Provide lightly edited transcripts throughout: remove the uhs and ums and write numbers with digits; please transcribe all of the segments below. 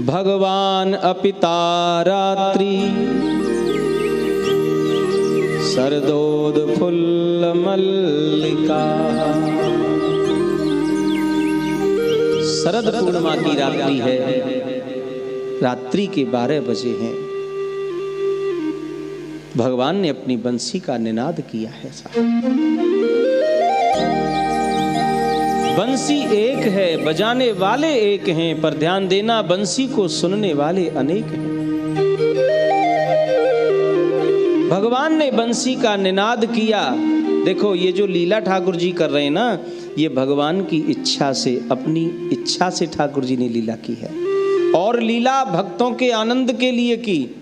भगवान अपिता रात्रि शरदोत्फुल्ल मल्लिका। शरद पूर्णिमा की रात्रि है, रात्रि के 12 बजे हैं। भगवान ने अपनी बंसी का निनाद किया है। बंसी एक है, बजाने वाले एक हैं, पर ध्यान देना बंसी को सुनने वाले अनेक हैं। भगवान ने बंसी का निनाद किया। देखो ये जो लीला ठाकुर जी कर रहे हैं ना, ये भगवान की इच्छा से, अपनी इच्छा से ठाकुर जी ने लीला की है। और लीला भक्तों के आनंद के लिए की,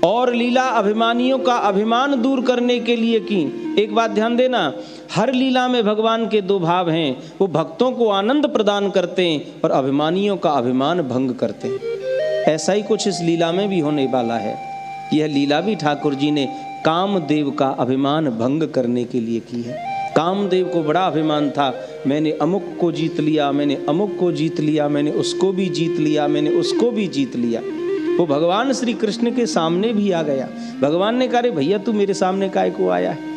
और लीला अभिमानियों का अभिमान दूर करने के लिए की। एक बात ध्यान देना, हर लीला में भगवान के 2 भाव हैं। वो भक्तों को आनंद प्रदान करते हैं और अभिमानियों का अभिमान भंग करते हैं। ऐसा ही कुछ इस लीला में भी होने वाला है। यह लीला भी ठाकुर जी ने कामदेव का अभिमान भंग करने के लिए की है। कामदेव को बड़ा अभिमान था, मैंने अमुक को जीत लिया, मैंने अमुक को जीत लिया, मैंने उसको भी जीत लिया, मैंने उसको भी जीत लिया। वो भगवान श्री कृष्ण के सामने भी आ गया। भगवान ने कहा, रे भैया तू मेरे सामने काहे को आया है?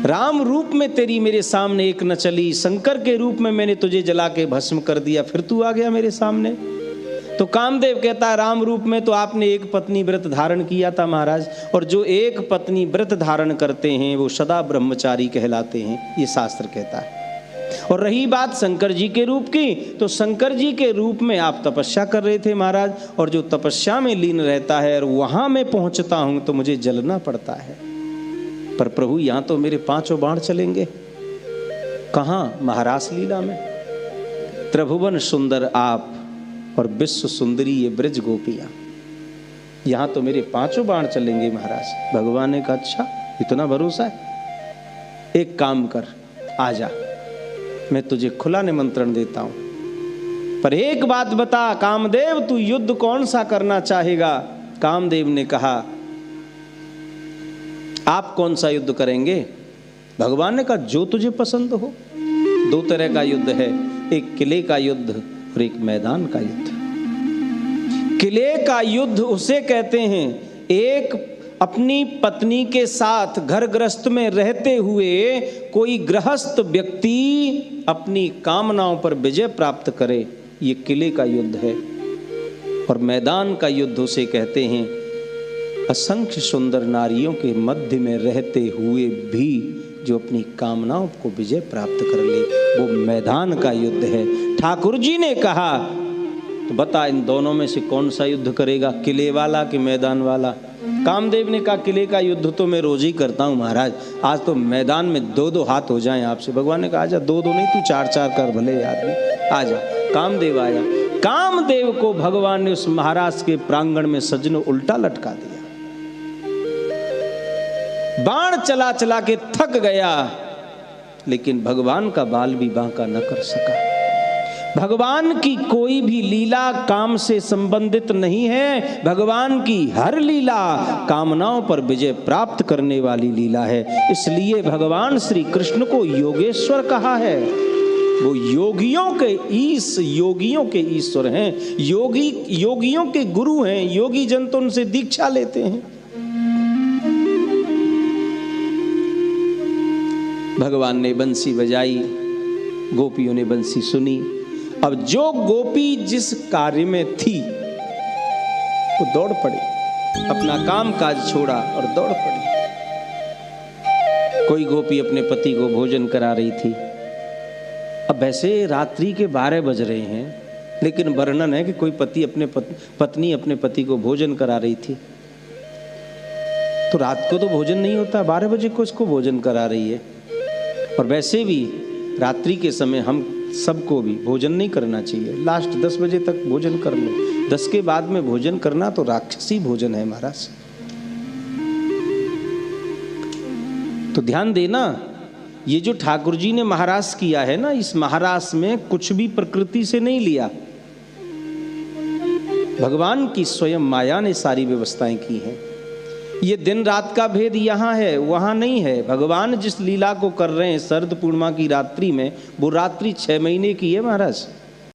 राम रूप में तेरी मेरे सामने एक न चली, शंकर के रूप में मैंने तुझे जला के भस्म कर दिया, फिर तू आ गया मेरे सामने। तो कामदेव कहता है, राम रूप में तो आपने एक पत्नी व्रत धारण किया था महाराज, और जो एक पत्नी व्रत धारण करते हैं वो सदा ब्रह्मचारी कहलाते हैं, ये शास्त्र कहता है। और रही बात शंकर जी के रूप की, तो शंकर जी के रूप में आप तपस्या कर रहे थे महाराज, और जो तपस्या में लीन रहता है और वहां मैं पहुंचता हूं तो मुझे जलना पड़ता है। पर प्रभु यहां तो मेरे 5 बाण चलेंगे। कहां? महारास लीला में। त्रिभुवन सुंदर आप और विश्व सुंदरी ये ब्रज गोपियां, यहां तो मेरे 5 बाण चलेंगे महाराज। भगवान ने कहा, अच्छा इतना भरोसा है? एक काम कर, आजा, मैं तुझे खुला निमंत्रण देता हूं, पर एक बात बता कामदेव, तू युद्ध कौन सा करना चाहेगा? कामदेव ने कहा, आप कौन सा युद्ध करेंगे? भगवान ने कहा, जो तुझे पसंद हो। 2 तरह का युद्ध है, एक किले का युद्ध और एक मैदान का युद्ध। किले का युद्ध उसे कहते हैं, एक अपनी पत्नी के साथ घर गृहस्थ में रहते हुए कोई गृहस्थ व्यक्ति अपनी कामनाओं पर विजय प्राप्त करे, ये किले का युद्ध है। और मैदान का युद्ध उसे कहते हैं, असंख्य सुंदर नारियों के मध्य में रहते हुए भी जो अपनी कामनाओं को विजय प्राप्त कर ले, वो मैदान का युद्ध है। ठाकुर जी ने कहा, तो बता इन दोनों में से कौन सा युद्ध करेगा, किले वाला कि मैदान वाला? कामदेव ने कहा, किले का युद्ध तो मैं रोज ही करता हूँ महाराज, आज तो मैदान में 2-2 हाथ हो जाएं आपसे। भगवान ने कहा, आजा, 2-2 नहीं, तू 4-4 कर भले आदमी, आजा। कामदेव आया। कामदेव को भगवान ने उस महाराज के प्रांगण में सजनों उल्टा लटका दिया। बाण चला चला के थक गया, लेकिन भगवान का बाल भी बांका न कर सका। भगवान की कोई भी लीला काम से संबंधित नहीं है। भगवान की हर लीला कामनाओं पर विजय प्राप्त करने वाली लीला है। इसलिए भगवान श्री कृष्ण को योगेश्वर कहा है। वो योगियों के ईश्वर हैं, योगियों के गुरु हैं। योगी जन तो उनसे दीक्षा लेते हैं। भगवान ने बंसी बजाई, गोपियों ने बंसी सुनी। अब जो गोपी जिस कार्य में थी वो दौड़ पड़ी, अपना काम काज छोड़ा और दौड़ पड़ी। कोई गोपी अपने पति को भोजन करा रही थी। अब वैसे रात्रि के 12 बज रहे हैं, लेकिन वर्णन है कि कोई पत्नी अपने पति को भोजन करा रही थी। तो रात को तो भोजन नहीं होता, 12 बजे को इसको भोजन करा रही है। और वैसे भी रात्रि के समय हम सबको भी भोजन नहीं करना चाहिए। लास्ट 10 बजे तक भोजन कर लो, 10 के बाद में भोजन करना तो राक्षसी भोजन है महाराज। तो ध्यान देना, ये जो ठाकुर जी ने महारास किया है ना, इस महारास में कुछ भी प्रकृति से नहीं लिया। भगवान की स्वयं माया ने सारी व्यवस्थाएं की हैं। ये दिन रात का भेद यहाँ है, वहाँ नहीं है। भगवान जिस लीला को कर रहे हैं शरद पूर्णिमा की रात्रि में, वो रात्रि 6 महीने की है महाराज।